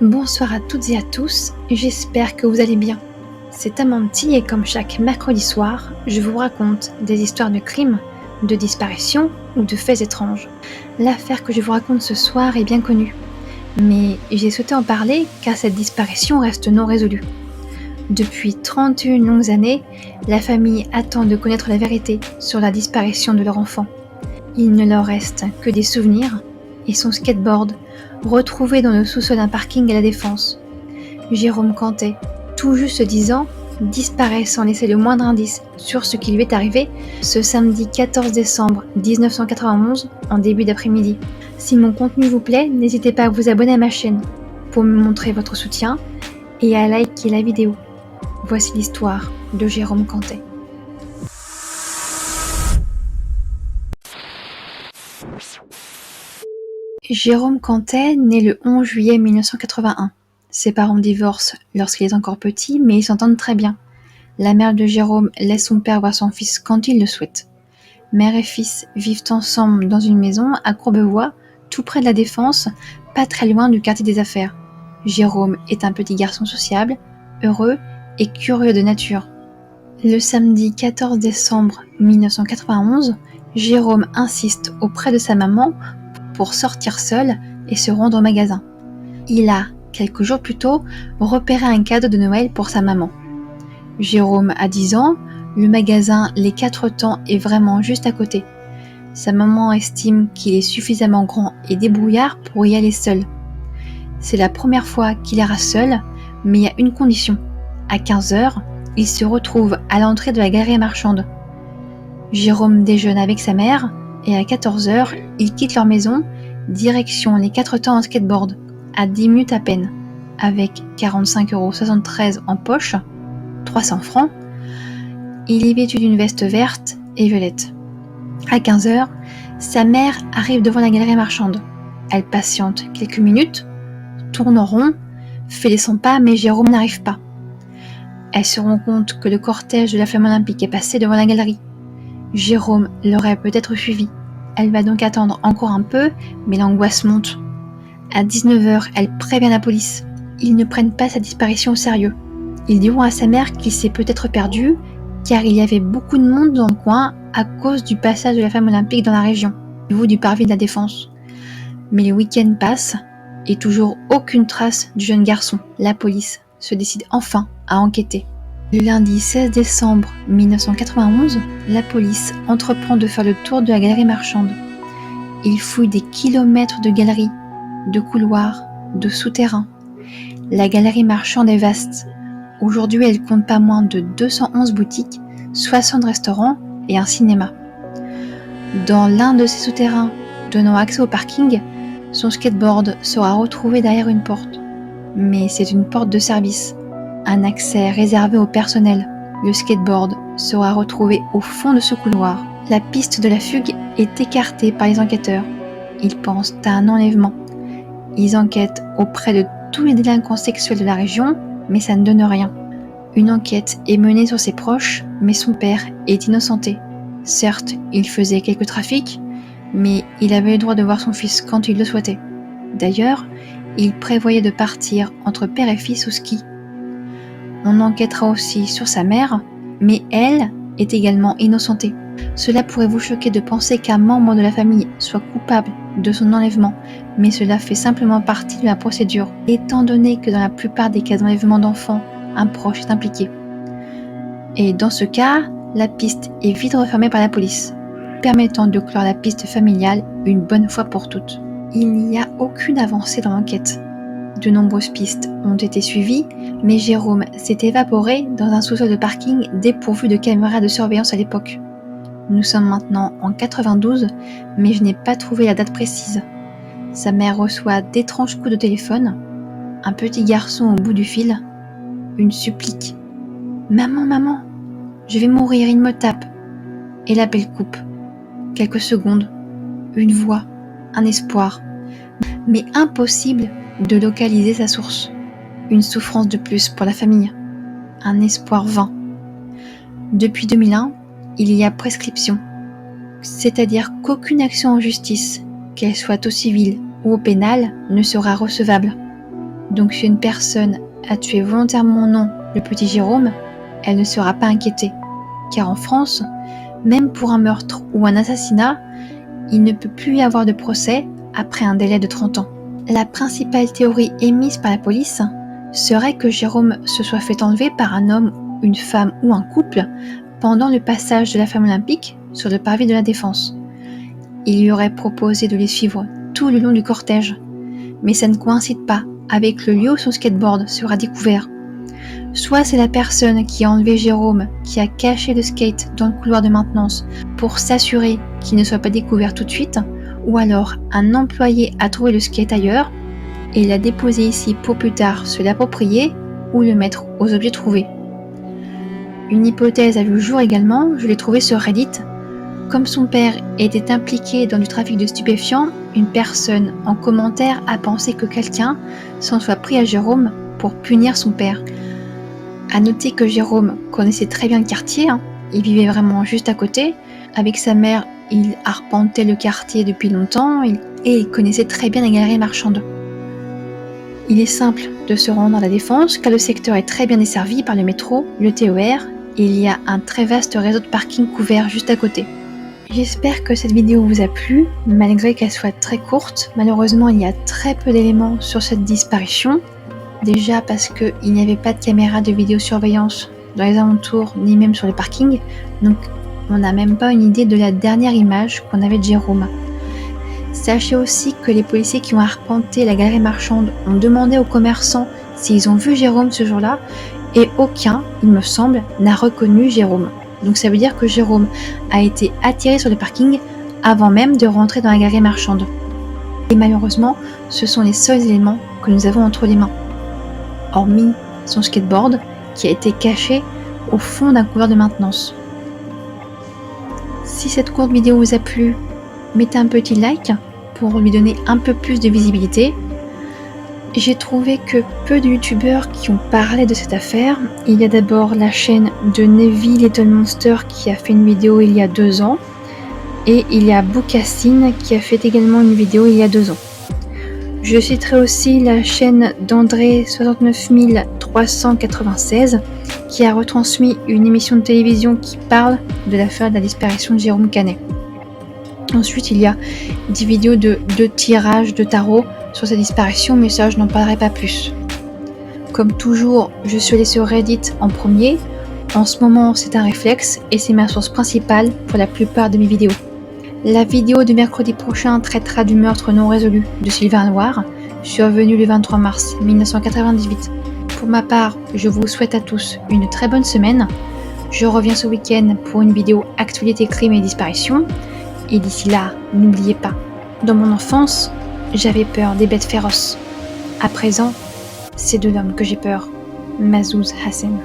Bonsoir à toutes et à tous, j'espère que vous allez bien. C'est Amanti et comme chaque mercredi soir, je vous raconte des histoires de crimes, de disparitions ou de faits étranges. L'affaire que je vous raconte ce soir est bien connue, mais j'ai souhaité en parler car cette disparition reste non résolue. Depuis 31 longues années, la famille attend de connaître la vérité sur la disparition de leur enfant. Il ne leur reste que des souvenirs et son skateboard, retrouvé dans le sous-sol d'un parking à La Défense. Jérôme Cantet, tout juste 10 ans, disparaît sans laisser le moindre indice sur ce qui lui est arrivé ce samedi 14 décembre 1991 en début d'après-midi. Si mon contenu vous plaît, n'hésitez pas à vous abonner à ma chaîne pour me montrer votre soutien et à liker la vidéo. Voici l'histoire de Jérôme Cantet. Jérôme Cantet naît le 11 juillet 1981. Ses parents divorcent lorsqu'il est encore petit, mais ils s'entendent très bien. La mère de Jérôme laisse son père voir son fils quand il le souhaite. Mère et fils vivent ensemble dans une maison à Courbevoie, tout près de La Défense, pas très loin du quartier des affaires. Jérôme est un petit garçon sociable, heureux et curieux de nature. Le samedi 14 décembre 1991, Jérôme insiste auprès de sa maman pour sortir seul et se rendre au magasin. Il a, quelques jours plus tôt, repéré un cadeau de Noël pour sa maman. Jérôme a 10 ans, le magasin Les Quatre Temps est vraiment juste à côté. Sa maman estime qu'il est suffisamment grand et débrouillard pour y aller seul. C'est la première fois qu'il ira seul, mais il y a une condition. À 15h, il se retrouve à l'entrée de la galerie marchande. Jérôme déjeune avec sa mère et à 14h, ils quittent leur maison, direction Les Quatre Temps en skateboard, à 10 minutes à peine, avec 45,73 € en poche, 300 francs. Il est vêtu d'une veste verte et violette. À 15h, sa mère arrive devant la galerie marchande. Elle patiente quelques minutes, tourne en rond, fait les 100 pas, mais Jérôme n'arrive pas. Elle se rend compte que le cortège de la Flamme Olympique est passé devant la galerie. Jérôme l'aurait peut-être suivi. Elle va donc attendre encore un peu, mais l'angoisse monte. À 19h, elle prévient la police. Ils ne prennent pas sa disparition au sérieux. Ils diront à sa mère qu'il s'est peut-être perdu, car il y avait beaucoup de monde dans le coin à cause du passage de la Flamme Olympique dans la région, au niveau du parvis de La Défense. Mais le week-end passe, et toujours aucune trace du jeune garçon. La police se décide enfin à enquêter. Le lundi 16 décembre 1991, la police entreprend de faire le tour de la galerie marchande. Ils fouillent des kilomètres de galeries, de couloirs, de souterrains. La galerie marchande est vaste. Aujourd'hui, elle compte pas moins de 211 boutiques, 60 restaurants et un cinéma. Dans l'un de ces souterrains donnant accès au parking, son skateboard sera retrouvé derrière une porte. Mais c'est une porte de service, un accès réservé au personnel. Le skateboard sera retrouvé au fond de ce couloir. La piste de la fugue est écartée par les enquêteurs. Ils pensent à un enlèvement. Ils enquêtent auprès de tous les délinquants sexuels de la région, mais ça ne donne rien. Une enquête est menée sur ses proches, mais son père est innocenté. Certes, il faisait quelques trafics, mais il avait le droit de voir son fils quand il le souhaitait. D'ailleurs, il prévoyait de partir entre père et fils au ski. On enquêtera aussi sur sa mère, mais elle est également innocentée. Cela pourrait vous choquer de penser qu'un membre de la famille soit coupable de son enlèvement, mais cela fait simplement partie de la procédure, étant donné que dans la plupart des cas d'enlèvement d'enfants, un proche est impliqué. Et dans ce cas, la piste est vite refermée par la police, permettant de clore la piste familiale une bonne fois pour toutes. Il n'y a aucune avancée dans l'enquête. De nombreuses pistes ont été suivies, mais Jérôme s'est évaporé dans un sous-sol de parking dépourvu de caméras de surveillance à l'époque. Nous sommes maintenant en 92, mais je n'ai pas trouvé la date précise. Sa mère reçoit d'étranges coups de téléphone, un petit garçon au bout du fil, une supplique. « Maman, maman, je vais mourir, il me tape !» Et l'appel coupe. Quelques secondes, une voix, un espoir, mais impossible de localiser sa source. Une souffrance de plus pour la famille, un espoir vain. Depuis 2001, il y a prescription, c'est-à-dire qu'aucune action en justice, qu'elle soit au civil ou au pénal, ne sera recevable. Donc si une personne a tué volontairement ou non le petit Jérôme, elle ne sera pas inquiétée. Car en France, même pour un meurtre ou un assassinat, il ne peut plus y avoir de procès après un délai de 30 ans. La principale théorie émise par la police serait que Jérôme se soit fait enlever par un homme, une femme ou un couple pendant le passage de la flamme olympique sur le parvis de la Défense. Il lui aurait proposé de les suivre tout le long du cortège, mais ça ne coïncide pas avec le lieu où son skateboard sera découvert. Soit c'est la personne qui a enlevé Jérôme qui a caché le skate dans le couloir de maintenance pour s'assurer qu'il ne soit pas découvert tout de suite, ou alors un employé a trouvé le skate ailleurs et l'a déposé ici pour plus tard se l'approprier ou le mettre aux objets trouvés. Une hypothèse a vu le jour également, je l'ai trouvée sur Reddit. Comme son père était impliqué dans du trafic de stupéfiants, une personne en commentaire a pensé que quelqu'un s'en soit pris à Jérôme pour punir son père. À noter que Jérôme connaissait très bien le quartier, il vivait vraiment juste à côté. Avec sa mère, il arpentait le quartier depuis longtemps et il connaissait très bien les galeries marchandes. Il est simple de se rendre à la Défense car le secteur est très bien desservi par le métro, le TER et il y a un très vaste réseau de parking couvert juste à côté. J'espère que cette vidéo vous a plu, malgré qu'elle soit très courte. Malheureusement, il y a très peu d'éléments sur cette disparition. Déjà parce qu'il n'y avait pas de caméra de vidéosurveillance dans les alentours, ni même sur le parking. Donc on n'a même pas une idée de la dernière image qu'on avait de Jérôme. Sachez aussi que les policiers qui ont arpenté la galerie marchande ont demandé aux commerçants s'ils ont vu Jérôme ce jour-là, et aucun, il me semble, n'a reconnu Jérôme. Donc ça veut dire que Jérôme a été attiré sur le parking avant même de rentrer dans la galerie marchande. Et malheureusement, ce sont les seuls éléments que nous avons entre les mains. Hormis son skateboard qui a été caché au fond d'un couloir de maintenance. Si cette courte vidéo vous a plu, mettez un petit like pour lui donner un peu plus de visibilité. J'ai trouvé que peu de youtubeurs qui ont parlé de cette affaire. Il y a d'abord la chaîne de Neville Little Monster qui a fait une vidéo il y a 2 ans. Et il y a Boucassine qui a fait également une vidéo il y a 2 ans. Je citerai aussi la chaîne d'André 69396 qui a retransmis une émission de télévision qui parle de l'affaire de la disparition de Jérôme Canet. Ensuite, il y a des vidéos de tirages de tarot sur sa disparition, mais ça, je n'en parlerai pas plus. Comme toujours, je suis allée sur Reddit en premier. En ce moment, c'est un réflexe et c'est ma source principale pour la plupart de mes vidéos. La vidéo de mercredi prochain traitera du meurtre non résolu de Sylvain Loire, survenu le 23 mars 1998. Pour ma part, je vous souhaite à tous une très bonne semaine. Je reviens ce week-end pour une vidéo actualité crime et disparition. Et d'ici là, n'oubliez pas, dans mon enfance, j'avais peur des bêtes féroces. À présent, c'est de l'homme que j'ai peur. Mazouz Hassen.